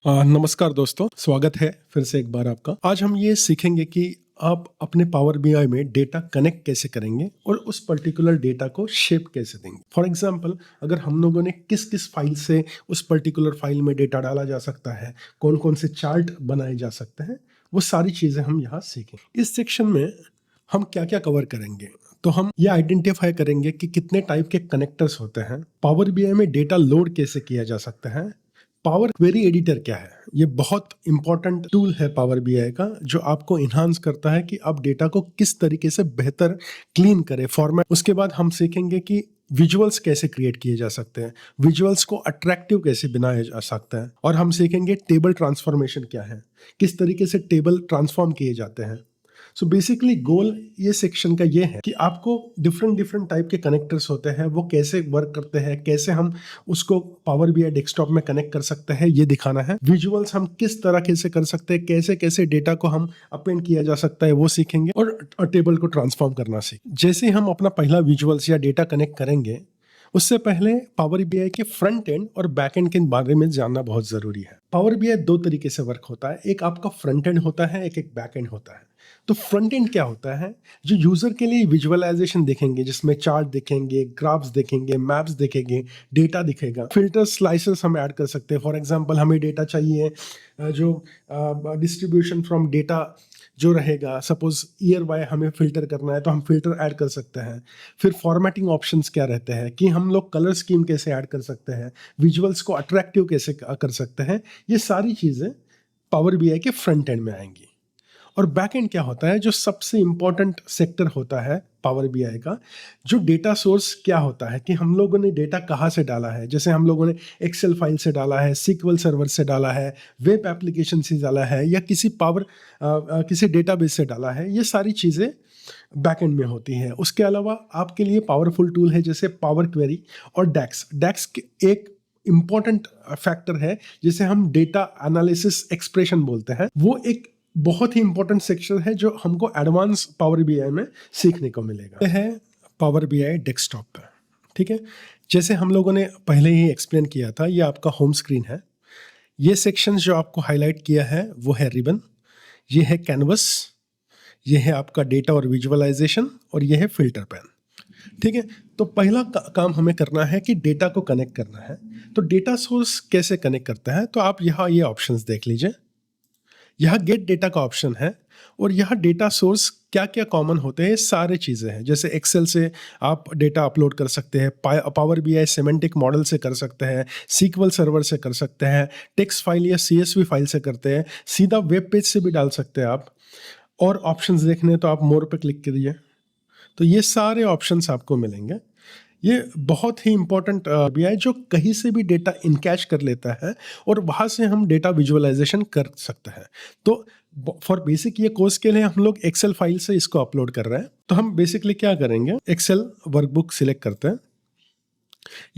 नमस्कार दोस्तों, स्वागत है फिर से एक बार आपका। आज हम ये सीखेंगे कि आप अपने पावर बीआई में डेटा कनेक्ट कैसे करेंगे और उस पर्टिकुलर डेटा को शेप कैसे देंगे। फॉर एग्जांपल, अगर हम लोगों ने किस किस फाइल से उस पर्टिकुलर फाइल में डेटा डाला जा सकता है, कौन कौन से चार्ट बनाए जा सकते हैं, वो सारी चीज़ें हम यहाँ सीखेंगे। इस सेक्शन में हम क्या क्या कवर करेंगे, तो हम ये आइडेंटिफाई करेंगे कि कितने टाइप के कनेक्टर्स होते हैं, पावर बीआई में डेटा लोड कैसे किया जा सकता है, पावर क्वेरी एडिटर क्या है। ये बहुत इंपॉर्टेंट टूल है पावर बीआई का, जो आपको इन्हांस करता है कि आप डेटा को किस तरीके से बेहतर क्लीन करें फॉर्मेट। उसके बाद हम सीखेंगे कि विजुअल्स कैसे क्रिएट किए जा सकते हैं, विजुअल्स को अट्रैक्टिव कैसे बनाया जा सकता है, और हम सीखेंगे टेबल ट्रांसफॉर्मेशन क्या है, किस तरीके से टेबल ट्रांसफॉर्म किए जाते हैं। सो बेसिकली गोल ये सेक्शन का ये है कि आपको डिफरेंट डिफरेंट टाइप के कनेक्टर्स होते हैं, वो कैसे वर्क करते हैं, कैसे हम उसको पावर बीआई डेस्कटॉप में कनेक्ट कर सकते हैं, ये दिखाना है। विजुअल्स हम किस तरह कैसे कर सकते हैं, कैसे कैसे डेटा को हम अपेंड किया जा सकता है, वो सीखेंगे, और टेबल को ट्रांसफॉर्म करना सीख। जैसे हम अपना पहला विजुअल्स या डेटा कनेक्ट करेंगे, उससे पहले पावर बीआई के फ्रंट एंड और बैक एंड के बारे में जानना बहुत जरूरी है। पावर बीआई दो तरीके से वर्क होता है, एक आपका फ्रंट एंड होता है, एक बैक एंड होता है। तो फ्रंट एंड क्या होता है, जो यूजर के लिए विजुअलाइजेशन देखेंगे, जिसमें चार्ट देखेंगे, ग्राफ्स देखेंगे, मैप्स देखेंगे, डेटा दिखेगा, फिल्टर्स स्लाइसेस हम ऐड कर सकते हैं। फॉर एग्जांपल, हमें डेटा चाहिए जो डिस्ट्रीब्यूशन फ्रॉम डेटा जो रहेगा, सपोज ईयर बाय हमें फिल्टर करना है तो हम फिल्टर ऐड कर सकते हैं। फिर फॉर्मेटिंग ऑप्शंस क्या रहते हैं, कि हम लोग कलर स्कीम कैसे ऐड कर सकते हैं, विजुअल्स को अट्रैक्टिव कैसे कर सकते हैं, ये सारी चीज़ें पावर बीआई के फ्रंट एंड में आएंगी। और बैक एंड क्या होता है, जो सबसे इंपॉर्टेंट सेक्टर होता है पावर बीआई का, जो डेटा सोर्स क्या होता है, कि हम लोगों ने डेटा कहाँ से डाला है। जैसे हम लोगों ने एक्सेल फाइल से डाला है, सीक्वल सर्वर से डाला है, वेब एप्लीकेशन से डाला है, या किसी डेटाबेस से डाला है, ये सारी चीज़ें बैक एंड में होती हैं। उसके अलावा आपके लिए पावरफुल टूल है जैसे पावर क्वेरी और डैक्स। डैक्स एक इंपॉर्टेंट फैक्टर है जिसे हम डेटा एनालिसिस एक्सप्रेशन बोलते हैं। वो एक बहुत ही इंपॉर्टेंट सेक्शन है जो हमको एडवांस पावर बीआई में सीखने को मिलेगा। यह है पावर बीआई डेस्कटॉप पर, ठीक है। जैसे हम लोगों ने पहले ही एक्सप्लेन किया था, ये आपका होम स्क्रीन है। ये सेक्शन जो आपको हाईलाइट किया है वो है रिबन, ये है कैनवस, ये है आपका डेटा और विजुअलाइजेशन, और ये है फिल्टर पैन, ठीक है। तो पहला काम हमें करना है कि डेटा को कनेक्ट करना है। तो डेटा सोर्स कैसे कनेक्ट करता है, तो आप यहाँ ये ऑप्शंस देख लीजिए। यहाँ गेट डेटा का ऑप्शन है, और यहाँ डेटा सोर्स क्या क्या कॉमन होते हैं, सारे चीज़ें हैं। जैसे एक्सेल से आप डेटा अपलोड कर सकते हैं, पावर बीआई सिमेंटिक मॉडल से कर सकते हैं, सीक्वल सर्वर से कर सकते हैं, टेक्स्ट फाइल या सीएसवी फाइल से करते हैं, सीधा वेब पेज से भी डाल सकते हैं आप। और ऑप्शंस देखने तो आप मोर पे क्लिक करिए, तो ये सारे ऑप्शंस आपको मिलेंगे। ये बहुत ही इंपॉर्टेंट बीआई जो कहीं से भी डेटा इनकैच कर लेता है, और वहाँ से हम डेटा विजुअलाइजेशन कर सकते हैं। तो फॉर बेसिक ये कोर्स के लिए हम लोग एक्सेल फाइल से इसको अपलोड कर रहे हैं। तो हम बेसिकली क्या करेंगे, एक्सेल वर्कबुक सिलेक्ट करते हैं।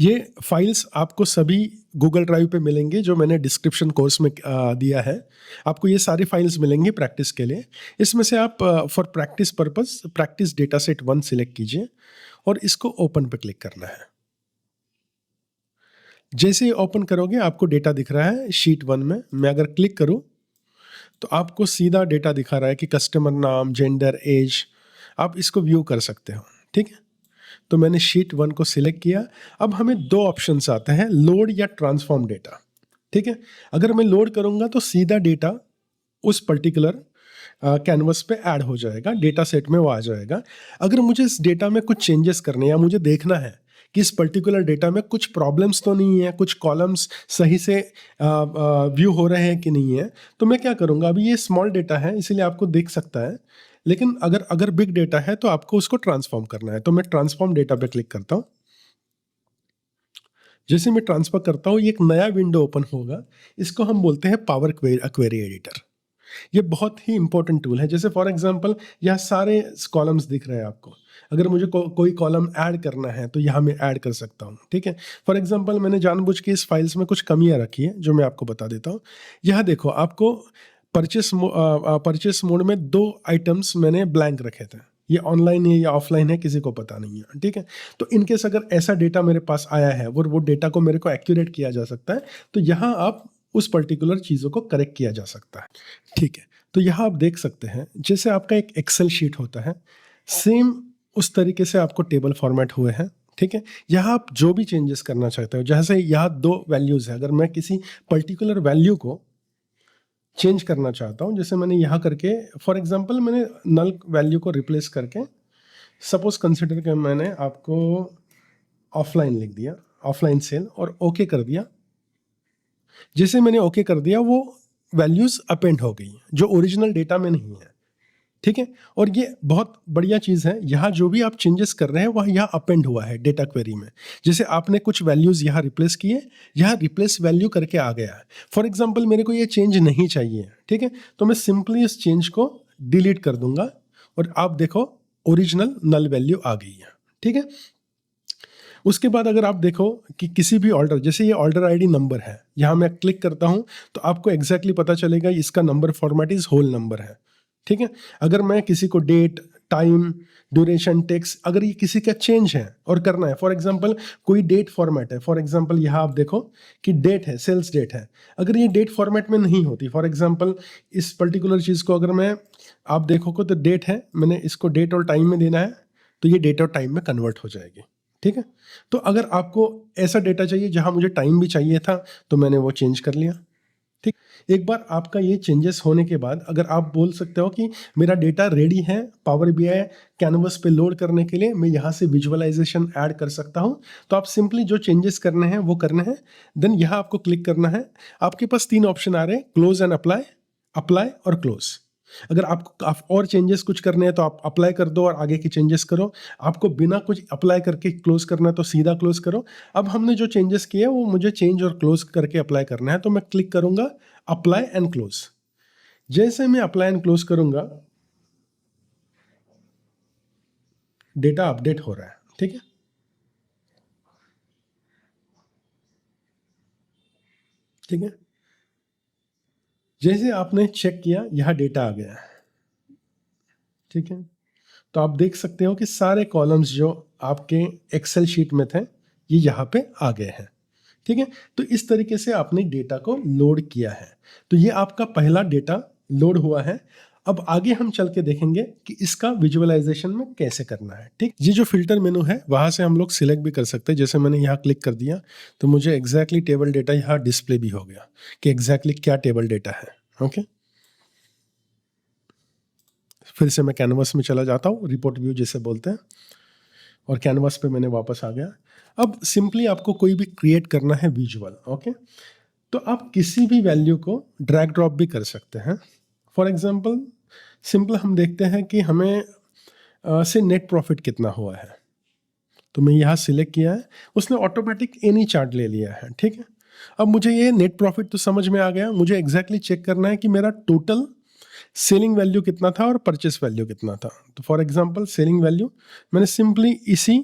ये फाइल्स आपको सभी गूगल ड्राइव पे मिलेंगे, जो मैंने डिस्क्रिप्शन कोर्स में दिया है। आपको ये सारी फाइल्स मिलेंगी प्रैक्टिस के लिए। इसमें से आप for practice purpose practice data set 1 select कीजिए, और इसको ओपन पे क्लिक करना है। जैसे ही ओपन करोगे आपको डेटा दिख रहा है शीट 1 में। मैं अगर क्लिक करूं तो आपको सीधा डेटा दिखा रहा है कि कस्टमर नाम, जेंडर, एज, आप इसको व्यू कर सकते हो, ठीक है। तो मैंने शीट 1 को सिलेक्ट किया। अब हमें दो ऑप्शंस आते हैं, लोड या ट्रांसफॉर्म डेटा, ठीक है। अगर मैं लोड करूंगा तो सीधा डेटा उस पर्टिकुलर कैनवस पे ऐड हो जाएगा, डेटा सेट में वो आ जाएगा। अगर मुझे इस डेटा में कुछ चेंजेस करने, या मुझे देखना है कि इस पर्टिकुलर डेटा में कुछ प्रॉब्लम्स तो नहीं है, कुछ कॉलम्स सही से व्यू हो रहे हैं कि नहीं है, तो मैं क्या करूँगा, अभी ये स्मॉल डेटा है इसीलिए आपको दिख सकता है, लेकिन अगर बिग डेटा है तो आपको उसको ट्रांसफॉर्म करना है। तो मैं ट्रांसफॉर्म डेटा पे क्लिक करता हूँ। जैसे मैं ट्रांसफर करता हूँ, ये एक नया विंडो ओपन होगा। इसको हम बोलते हैं पावर क्वेरी एडिटर। ये बहुत ही इंपॉर्टेंट टूल है। जैसे फॉर एग्जांपल यहाँ सारे कॉलम्स दिख रहे हैं आपको। अगर मुझे कोई कॉलम ऐड करना है तो यहाँ मैं ऐड कर सकता हूँ, ठीक है। फॉर एग्जांपल मैंने जानबूझ के इस फाइल्स में कुछ कमियाँ रखी है, जो मैं आपको बता देता हूँ। यहाँ देखो, आपको परचेस मोड में 2 आइटम्स मैंने ब्लैंक रखे थे। ये ऑनलाइन है या ऑफलाइन है किसी को पता नहीं है, ठीक है। तो इनकेस अगर ऐसा डेटा मेरे पास आया है, वो डेटा को मेरे को एक्यूरेट किया जा सकता है, तो यहाँ आप उस पर्टिकुलर चीज़ों को करेक्ट किया जा सकता है। ठीक है, तो यहाँ आप देख सकते हैं जैसे आपका एक एक्सेल शीट होता है, सेम उस तरीके से आपको टेबल फॉर्मेट हुए हैं। ठीक है, यहाँ आप जो भी चेंजेस करना चाहते हो, जैसे यहाँ 2 वैल्यूज़ है, अगर मैं किसी पर्टिकुलर वैल्यू को चेंज करना चाहता हूँ, जैसे मैंने यहाँ करके फॉर एग्जांपल मैंने नल वैल्यू को रिप्लेस करके सपोज कंसिडर कर मैंने आपको ऑफलाइन लिख दिया, ऑफलाइन सेल, और ओके कर दिया। जैसे मैंने ओके कर दिया वो वैल्यूज अपेंड हो गई जो ओरिजिनल डेटा में नहीं है। ठीक है, और ये बहुत बढ़िया चीज़ है, यहाँ जो भी आप चेंजेस कर रहे हैं वह यहाँ अपेंड हुआ है डेटा क्वेरी में। जैसे आपने कुछ वैल्यूज यहाँ रिप्लेस किए, यहाँ रिप्लेस वैल्यू करके आ गया है। फॉर एग्जांपल मेरे को ये चेंज नहीं चाहिए, ठीक है, तो मैं सिंपली इस चेंज को डिलीट कर दूंगा और आप देखो ओरिजिनल नल वैल्यू आ गई है। ठीक है, उसके बाद अगर आप देखो कि किसी भी ऑर्डर, जैसे ये ऑर्डर आईडी नंबर है, यहाँ मैं क्लिक करता हूँ तो आपको एग्जैक्टली पता चलेगा इसका number format is whole number है। ठीक है, अगर मैं किसी को डेट, टाइम, ड्यूरेशन, टेक्स्ट, अगर ये किसी का चेंज है और करना है, फॉर एग्जांपल कोई डेट फॉर्मेट है, फॉर एग्जांपल यहाँ आप देखो कि डेट है, सेल्स डेट है, अगर ये डेट फॉर्मेट में नहीं होती, फॉर एग्जांपल इस पर्टिकुलर चीज़ को अगर मैं आप देखोगे तो डेट है, मैंने इसको डेट और टाइम में देना है तो ये डेट और टाइम में कन्वर्ट हो जाएगी। ठीक है, तो अगर आपको ऐसा डेटा चाहिए जहां मुझे टाइम भी चाहिए था तो मैंने वो चेंज कर लिया। ठीक, एक बार आपका ये चेंजेस होने के बाद अगर आप बोल सकते हो कि मेरा डेटा रेडी है पावर बीआई कैनवस पे लोड करने के लिए, मैं यहाँ से विजुअलाइजेशन ऐड कर सकता हूँ, तो आप सिंपली जो चेंजेस करने हैं वो करने हैं। देन यहाँ आपको क्लिक करना है, आपके पास 3 ऑप्शन आ रहे हैं, क्लोज एंड अप्लाई, अप्लाई और क्लोज। अगर आपको और चेंजेस कुछ करने हैं तो आप अप्लाई कर दो और आगे की चेंजेस करो। आपको बिना कुछ अप्लाई करके क्लोज करना है तो सीधा क्लोज करो। अब हमने जो चेंजेस किए वो मुझे चेंज और क्लोज करके अप्लाई करना है, तो मैं क्लिक करूंगा अप्लाई एंड क्लोज। जैसे मैं अप्लाई एंड क्लोज करूंगा डेटा अपडेट हो रहा है। ठीक है, ठीक है, जैसे आपने चेक किया यहाँ डेटा आ गया है। ठीक है, तो आप देख सकते हो कि सारे कॉलम्स जो आपके एक्सेल शीट में थे ये यहाँ पे आ गए हैं। ठीक है, तो इस तरीके से आपने डेटा को लोड किया है। तो ये आपका पहला डेटा लोड हुआ है। अब आगे हम चल के देखेंगे कि इसका विजुअलाइजेशन में कैसे करना है। ठीक, ये जो फिल्टर मेनू है वहां से हम लोग सिलेक्ट भी कर सकते हैं। जैसे मैंने यहाँ क्लिक कर दिया तो मुझे एग्जैक्टली टेबल डेटा यहाँ डिस्प्ले भी हो गया कि एग्जैक्टली क्या टेबल डेटा है। ओके, फिर से मैं कैनवस में चला जाता हूँ, रिपोर्ट व्यू जिसे बोलते हैं, और कैनवस पे मैंने वापस आ गया। अब सिंपली आपको कोई भी क्रिएट करना है विजुअल। ओके, तो आप किसी भी वैल्यू को ड्रैग ड्रॉप भी कर सकते हैं। फॉर एग्जांपल सिंपल हम देखते हैं कि हमें से नेट प्रॉफिट कितना हुआ है, तो मैं यहाँ सिलेक्ट किया है, उसने ऑटोमेटिक एनी चार्ट ले लिया है। ठीक है, अब मुझे ये नेट प्रॉफिट तो समझ में आ गया, मुझे एग्जैक्टली चेक करना है कि मेरा टोटल सेलिंग वैल्यू कितना था और परचेस वैल्यू कितना था। तो फॉर एग्जांपल सेलिंग वैल्यू मैंने सिंपली इसी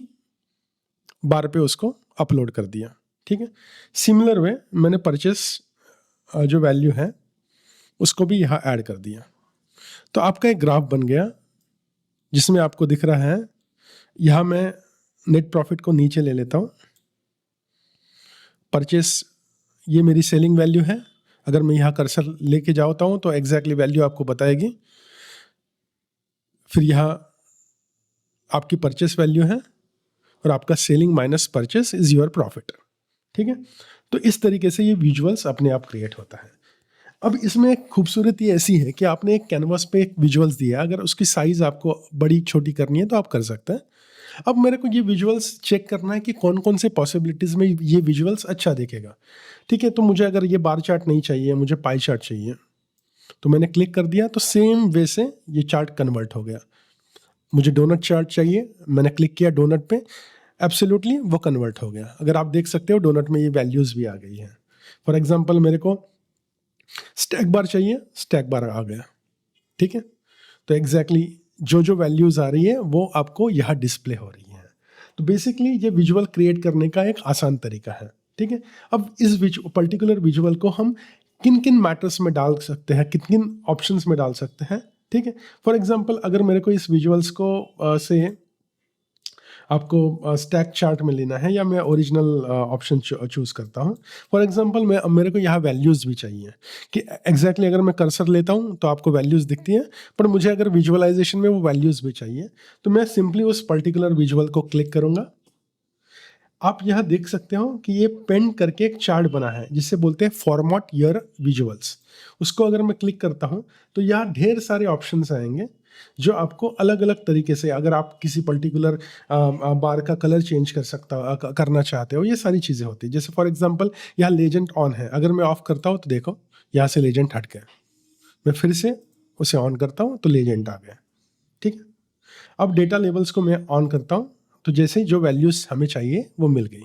बार पे उसको अपलोड कर दिया। ठीक है, सिमिलर वे मैंने परचेस जो वैल्यू है उसको भी यहाँ ऐड कर दिया। तो आपका एक ग्राफ बन गया जिसमें आपको दिख रहा है, यहाँ मैं नेट प्रॉफिट को नीचे ले लेता हूँ, परचेस ये मेरी सेलिंग वैल्यू है, अगर मैं यहाँ कर्सर लेके जाता हूँ तो एग्जैक्टली वैल्यू आपको बताएगी। फिर यहाँ आपकी परचेस वैल्यू है और आपका selling minus purchase is your profit. ठीक है, तो इस तरीके से ये विजुअल्स अपने आप क्रिएट होता है। अब इसमें एक खूबसूरती ऐसी है कि आपने एक कैनवास पे एक विजुअल्स दिया, अगर उसकी साइज आपको बड़ी छोटी करनी है तो आप कर सकते हैं। अब मेरे को ये विजुअल्स चेक करना है कि कौन कौन से पॉसिबिलिटीज़ में ये विजुअल्स अच्छा दिखेगा। ठीक है, तो मुझे अगर ये बार चार्ट नहीं चाहिए, मुझे पाई चार्ट चाहिए, तो मैंने क्लिक कर दिया तो सेम वे से ये चार्ट कन्वर्ट हो गया। मुझे डोनट चार्ट चाहिए, मैंने क्लिक किया डोनट पे, एब्सोल्युटली वो कन्वर्ट हो गया। अगर आप देख सकते हो डोनट में ये वैल्यूज़ भी आ गई हैं। फॉर एग्जांपल मेरे को स्टैक बार चाहिए, स्टैक बार आ गया। ठीक है, तो एग्जैक्टली जो जो वैल्यूज़ आ रही है वो आपको यहाँ डिस्प्ले हो रही है। तो बेसिकली ये विजुअल क्रिएट करने का एक आसान तरीका है। ठीक है, अब इस पर्टिकुलर विजुअल को हम किन किन मैटर्स में डाल सकते हैं, किन किन ऑप्शंस में डाल सकते हैं। ठीक है, फॉर एग्जांपल अगर मेरे को इस विजुअल्स को से आपको स्टैक चार्ट में लेना है या मैं ओरिजिनल ऑप्शन चूज़ करता हूँ। फॉर एग्जांपल मैं अब मेरे को यहाँ वैल्यूज़ भी चाहिए कि एग्जैक्टली अगर मैं कर्सर लेता हूँ तो आपको वैल्यूज़ दिखती हैं, पर मुझे अगर विजुअलाइजेशन में वो वैल्यूज़ भी चाहिए तो मैं सिंपली उस पर्टिकुलर विजुअल को क्लिक करूँगा। आप यह देख सकते हो कि ये पेंड करके एक चार्ट बना है जिसे बोलते हैं फॉर्मेट योर विजुअल्स। उसको अगर मैं क्लिक करता हूँ तो यहाँ ढेर सारे ऑप्शंस आएंगे जो आपको अलग अलग तरीके से, अगर आप किसी पर्टिकुलर बार का कलर चेंज करना चाहते हो, ये सारी चीज़ें होती है। जैसे फॉर एग्जांपल यहाँ लेजेंड ऑन है, अगर मैं ऑफ करता हूँ तो देखो यहाँ से लेजेंड हट गया। मैं फिर से उसे ऑन करता हूँ तो लेजेंड आ गया। ठीक है, अब डेटा लेवल्स को मैं ऑन करता हूँ तो जैसे जो वैल्यूज हमें चाहिए वो मिल गई।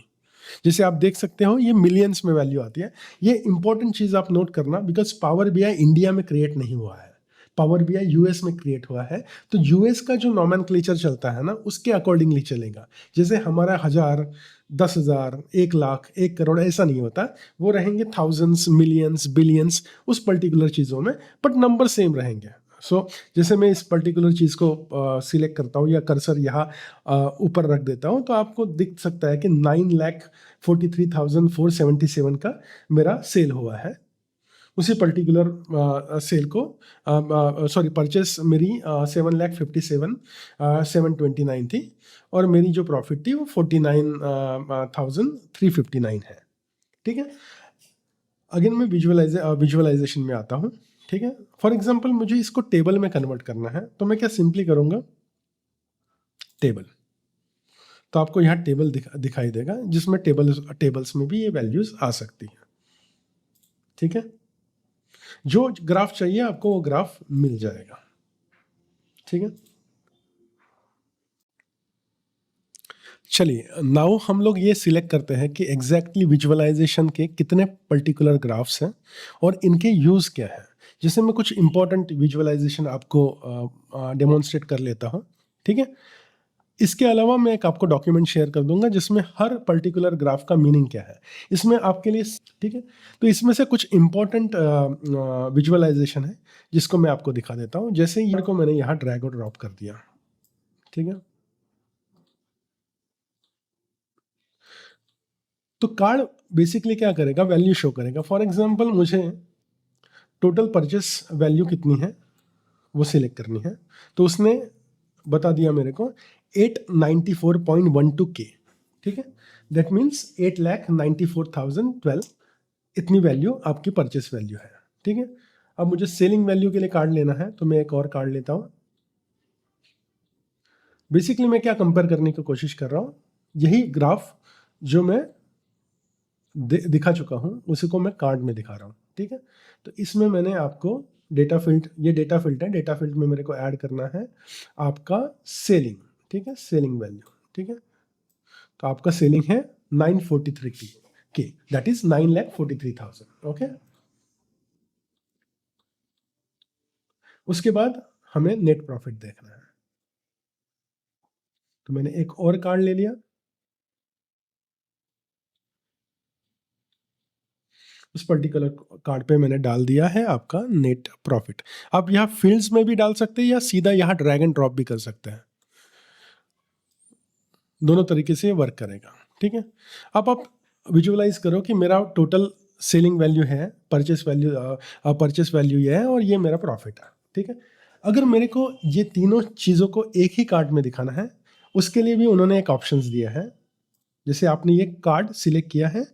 जैसे आप देख सकते हो ये मिलियंस में वैल्यू आती है। ये इंपॉर्टेंट चीज आप नोट करना, बिकॉज पावर बीआई इंडिया में क्रिएट नहीं हुआ है, पावर बीआई यूएस में क्रिएट हुआ है। तो यूएस का जो नॉमेनक्लेचर चलता है ना उसके अकॉर्डिंगली चलेगा। जैसे हमारा 1000, 10,000, 1 लाख, 1 करोड़ ऐसा नहीं होता, वो रहेंगे थाउजेंड्स, मिलियंस, बिलियंस उस पर्टिकुलर चीज़ों में, बट नंबर सेम रहेंगे। सो जैसे मैं इस पर्टिकुलर चीज़ को सिलेक्ट करता हूँ या कर्सर यहाँ ऊपर रख देता हूँ तो आपको दिख सकता है कि 9,43,477 का मेरा सेल हुआ है। उसी पर्टिकुलर सेल को सॉरी परचेस मेरी 7,57,729 थी और मेरी जो प्रॉफिट थी वो 49,359 है। ठीक है, अगेन मैं विजुअलाइजेशन में आता हूँ। ठीक है, फॉर एग्जांपल मुझे इसको टेबल में कन्वर्ट करना है तो मैं क्या सिंपली करूँगा, टेबल। तो आपको यहाँ टेबल दिखाई देगा जिसमें टेबल्स में भी ये वैल्यूज आ सकती है। ठीक है, जो ग्राफ चाहिए आपको वो ग्राफ मिल जाएगा। ठीक है, चलिए नाउ हम लोग ये सिलेक्ट करते हैं कि एग्जैक्टली विजुअलाइजेशन के कितने पर्टिकुलर ग्राफ्स हैं और इनके यूज़ क्या है। जैसे मैं कुछ इंपॉर्टेंट विजुअलाइजेशन आपको डेमोन्स्ट्रेट कर लेता हूँ। ठीक है, इसके अलावा मैं एक आपको डॉक्यूमेंट शेयर कर दूंगा जिसमें हर पर्टिकुलर ग्राफ का मीनिंग क्या है इसमें आपके लिए। ठीक है, तो इसमें से कुछ इंपॉर्टेंट विजुअलाइजेशन है जिसको मैं आपको दिखा देता हूँ। जैसे ये को मैंने यहाँ ड्रैग और ड्रॉप कर दिया। ठीक है, तो कार्ड बेसिकली क्या करेगा, वैल्यू शो करेगा। फॉर एग्जांपल मुझे टोटल परचेस वैल्यू कितनी है वो सिलेक्ट करनी है, तो उसने बता दिया मेरे को 894.12 के। ठीक है, दैट मीन्स 8,94,012, इतनी वैल्यू आपकी परचेस वैल्यू है। ठीक है, अब मुझे सेलिंग वैल्यू के लिए कार्ड लेना है तो मैं एक और कार्ड लेता हूँ। बेसिकली मैं क्या कंपेयर करने की कोशिश कर रहा हूँ, यही ग्राफ जो मैं दिखा चुका हूँ उसी को मैं कार्ड में दिखा रहा हूँ। ठीक है, तो इसमें मैंने आपको डेटा फील्ड, ये डेटा फील्ड है, डेटा फील्ड में मेरे को ऐड करना है आपका सेलिंग। ठीक है, सेलिंग वैल्यू। ठीक है, तो आपका सेलिंग है 943 की, दैट इज 9,43,000। ओके, उसके बाद हमें नेट प्रॉफिट देखना है, तो मैंने एक और कार्ड ले लिया। उस पर्टिकुलर कार्ड पे मैंने डाल दिया है आपका नेट प्रॉफिट। आप यहाँ फील्ड्स में भी डाल सकते हैं या सीधा यहाँ ड्रैग एंड ड्रॉप भी कर सकते हैं, दोनों तरीके से वर्क करेगा। ठीक है, अब आप विजुअलाइज करो कि मेरा टोटल सेलिंग वैल्यू है, परचेस वैल्यू ये है और ये मेरा प्रॉफिट है। ठीक है, अगर मेरे को ये तीनों चीज़ों को एक ही कार्ड में दिखाना है उसके लिए भी उन्होंने एक ऑप्शंस दिया है। जैसे आपने ये कार्ड सिलेक्ट किया है,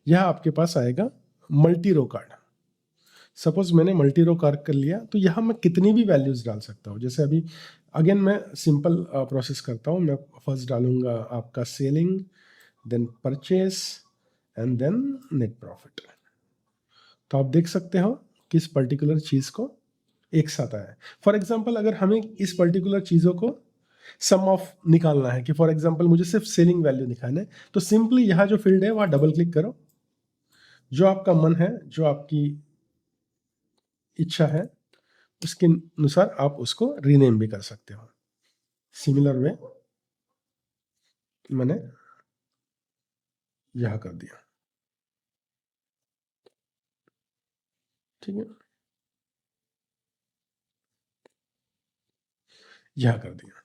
यह आपके पास आएगा मल्टी रो कार्ड। सपोज मैंने मल्टी रो कार्ड कर लिया तो यहाँ मैं कितनी भी वैल्यूज डाल सकता हूँ। जैसे अभी अगेन मैं सिंपल प्रोसेस करता हूँ, मैं फर्स्ट डालूंगा आपका selling, then purchase and then net profit. तो आप देख सकते हो कि इस पर्टिकुलर चीज़ को एक साथ आया है। फॉर एग्जाम्पल अगर हमें इस पर्टिकुलर चीज़ों को सम ऑफ निकालना है कि फॉर एग्जाम्पल मुझे सिर्फ सेलिंग वैल्यू दिखाना है, तो सिंपली यहाँ जो फील्ड है वहाँ डबल क्लिक करो, जो आपका मन है, जो आपकी इच्छा है उसके अनुसार आप उसको रीनेम भी कर सकते हो। सिमिलर वे मैंने यह कर दिया। ठीक है, यह कर दिया।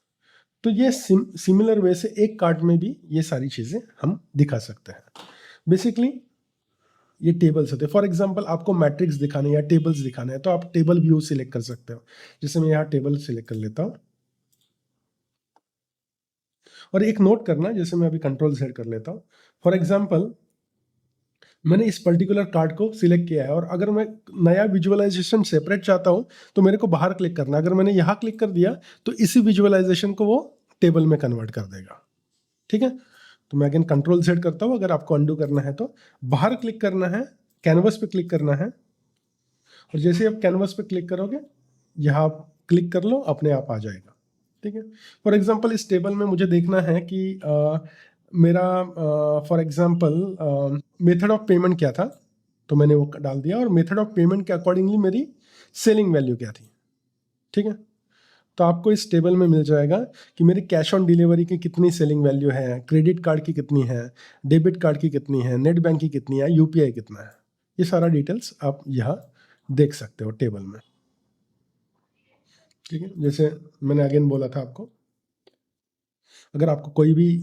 तो ये सिमिलर वे से एक कार्ड में भी ये सारी चीज़ें हम दिखा सकते हैं। बेसिकली ये टेबल्स होते हैं। फॉर एग्जांपल आपको मैट्रिक्स दिखाने या टेबल्स दिखाने हैं तो आप टेबल व्यू सिलेक्ट कर सकते हो। जैसे मैं यहाँ टेबल सिलेक्ट कर लेता हूँ और एक नोट करना, जैसे मैं अभी कंट्रोल Z कर लेता हूँ। फॉर एग्जांपल मैंने इस पर्टिकुलर कार्ड को सिलेक्ट किया है और अगर मैं नया विजुअलाइजेशन सेपरेट चाहता हूँ तो मेरे को बाहर क्लिक करना है। अगर मैंने यहाँ क्लिक कर दिया तो इसी विजुअलाइजेशन को वो टेबल में कन्वर्ट कर देगा। ठीक है, तो मैं अगेन कंट्रोल Z करता हूँ। अगर आपको अंडू करना है तो बाहर क्लिक करना है, कैनवस पे क्लिक करना है और जैसे आप कैनवस पे क्लिक करोगे यहाँ आप क्लिक कर लो, अपने आप आ जाएगा। ठीक है, फॉर एग्जांपल इस टेबल में मुझे देखना है कि मेरा for example method of payment क्या था, तो मैंने वो डाल दिया और मेथड ऑफ पेमेंट के अकॉर्डिंगली मेरी सेलिंग वैल्यू क्या थी। ठीक है, तो आपको इस टेबल में मिल जाएगा कि मेरी कैश ऑन डिलीवरी की कितनी सेलिंग वैल्यू है, क्रेडिट कार्ड की कितनी है, डेबिट कार्ड की कितनी है, नेट बैंक की कितनी है, यूपीआई कितना है। ये सारा डिटेल्स आप यहाँ देख सकते हो टेबल में। ठीक है, जैसे मैंने अगेन बोला था आपको, अगर आपको कोई भी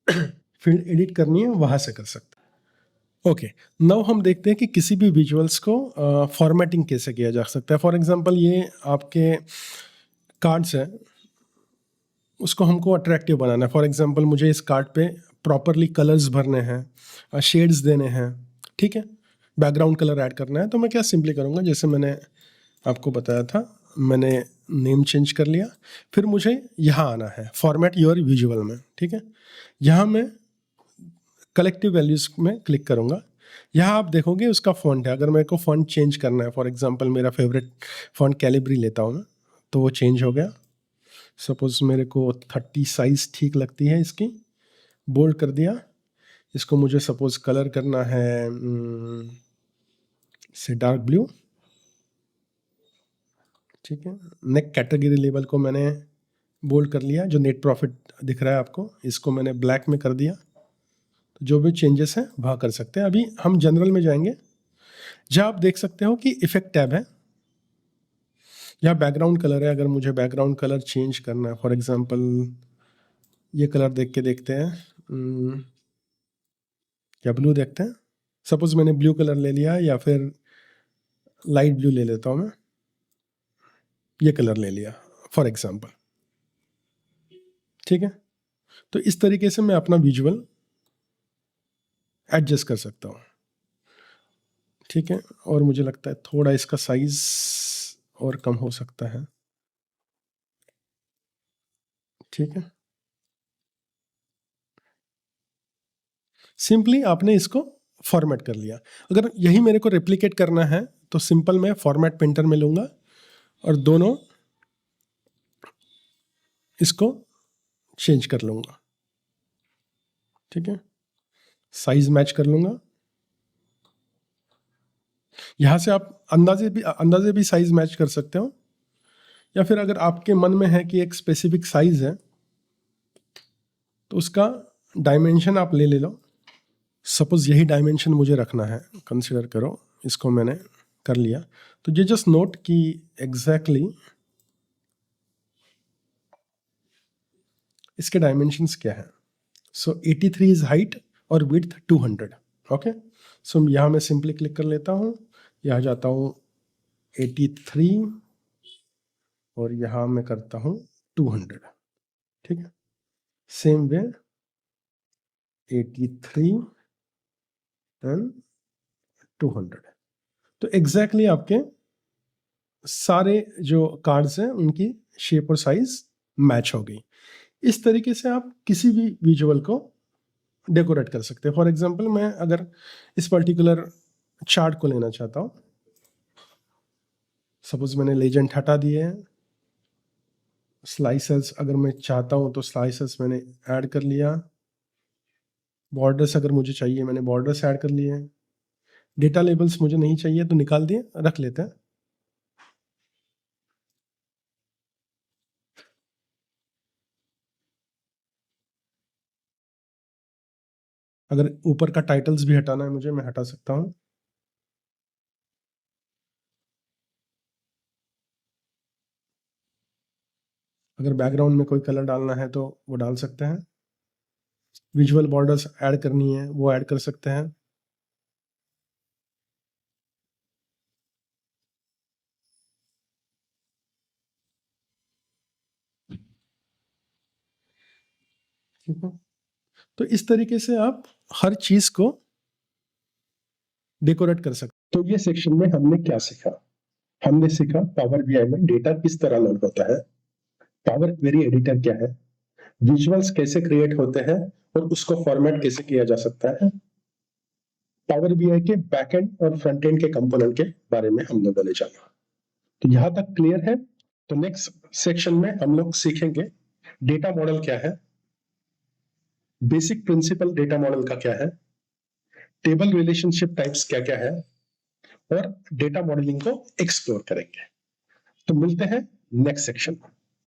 फील्ड एडिट करनी है वहाँ से कर सकते हैं। ओके, नाउ हम देखते हैं कि किसी भी विजुअल्स को फॉर्मेटिंग कैसे किया जा सकता है। फॉर एग्जांपल ये आपके कार्ड्स हैं, उसको हमको अट्रैक्टिव बनाना है। फॉर एग्जांपल मुझे इस कार्ड पे प्रॉपरली कलर्स भरने हैं, शेड्स देने हैं। ठीक है, बैकग्राउंड कलर ऐड करना है, तो मैं क्या सिंपली करूँगा, जैसे मैंने आपको बताया था, मैंने नेम चेंज कर लिया। फिर मुझे यहाँ आना है फॉर्मेट योर विजुअल में। ठीक है, यहाँ मैं कलेक्टिव वैल्यूज़ में क्लिक करूँगा। यहाँ आप देखोगे उसका फॉन्ट है। अगर मेरे को फॉन्ट चेंज करना है, फॉर एग्जांपल मेरा फेवरेट फॉन्ट कैलिब्री लेता हूँ मैं, तो वो चेंज हो गया। सपोज मेरे को 30 साइज ठीक लगती है इसकी, बोल्ड कर दिया। इसको मुझे सपोज कलर करना है से डार्क ब्लू। ठीक है, नेक कैटेगरी लेवल को मैंने बोल्ड कर लिया, जो नेट प्रॉफिट दिख रहा है आपको, इसको मैंने ब्लैक में कर दिया। तो जो भी चेंजेस हैं वहाँ कर सकते हैं। अभी हम जनरल में जाएंगे, जहाँ आप देख सकते हो कि इफेक्ट टैब है, यहाँ बैकग्राउंड कलर है। अगर मुझे बैकग्राउंड कलर चेंज करना है, फॉर एग्जांपल ये कलर देख के देखते हैं, या ब्लू देखते हैं। सपोज मैंने ब्लू कलर ले लिया या फिर लाइट ब्लू ले लेता हूँ मैं, ये कलर ले लिया फॉर एग्जांपल। ठीक है, तो इस तरीके से मैं अपना विजुअल एडजस्ट कर सकता हूँ। ठीक है, और मुझे लगता है थोड़ा इसका साइज और कम हो सकता है। ठीक है, सिंपली आपने इसको फॉर्मेट कर लिया। अगर यही मेरे को रेप्लिकेट करना है तो सिंपल मैं फॉर्मेट पेंटर में लूँगा और दोनों इसको चेंज कर लूँगा। ठीक है, साइज मैच कर लूँगा। यहाँ से आप अंदाजे भी साइज मैच कर सकते हो, या फिर अगर आपके मन में है कि एक स्पेसिफिक साइज है तो उसका डायमेंशन आप ले लो। सपोज यही डायमेंशन मुझे रखना है, कंसिडर करो, इसको मैंने कर लिया। तो ये जस्ट नोट कि एग्जैक्टली इसके डायमेंशंस क्या है। सो 83 इज हाइट और विड्थ 200। ओके, सो यहाँ मैं सिंपली क्लिक कर लेता हूँ, यहाँ जाता हूँ 83 और यहाँ मैं करता हूँ 200। ठीक है, सेम वे 83 एंड 200। तो एग्जैक्टली आपके सारे जो कार्ड्स हैं उनकी शेप और साइज मैच हो गई। इस तरीके से आप किसी भी विजुअल को डेकोरेट कर सकते हैं। फॉर एग्जांपल मैं अगर इस पर्टिकुलर चार्ट को लेना चाहता हूँ, सपोज मैंने लेजेंड हटा दिए हैं। स्लाइसेस अगर मैं चाहता हूँ तो स्लाइसेस मैंने ऐड कर लिया। बॉर्डर्स अगर मुझे चाहिए मैंने बॉर्डर्स ऐड कर लिए हैं। डेटा लेबल्स मुझे नहीं चाहिए तो निकाल दिए, रख लेते हैं। अगर ऊपर का टाइटल्स भी हटाना है मुझे, मैं हटा सकता हूँ। अगर बैकग्राउंड में कोई कलर डालना है तो वो डाल सकते हैं। विजुअल बॉर्डर्स ऐड करनी है वो ऐड कर सकते हैं। ठीक है, तो इस तरीके से आप हर चीज को डेकोरेट कर सकते। तो ये सेक्शन में हमने क्या सीखा? हमने सीखा पावर बीआई में डेटा किस तरह लोड होता है, पावर क्वेरी एडिटर क्या है, विजुअल्स कैसे क्रिएट होते हैं और उसको फॉर्मेट कैसे किया जा सकता है, पावर बीआई के बैकएंड और फ्रंट एंड के कंपोनेंट के बारे में हम लोगों ने जाना। तो यहां तक क्लियर है? तो नेक्स्ट सेक्शन में हम लोग सीखेंगे डेटा मॉडल क्या है, बेसिक प्रिंसिपल डेटा मॉडल का क्या है, टेबल रिलेशनशिप टाइप्स क्या क्या है, और डेटा मॉडलिंग को एक्सप्लोर करेंगे। तो मिलते हैं नेक्स्ट सेक्शन में।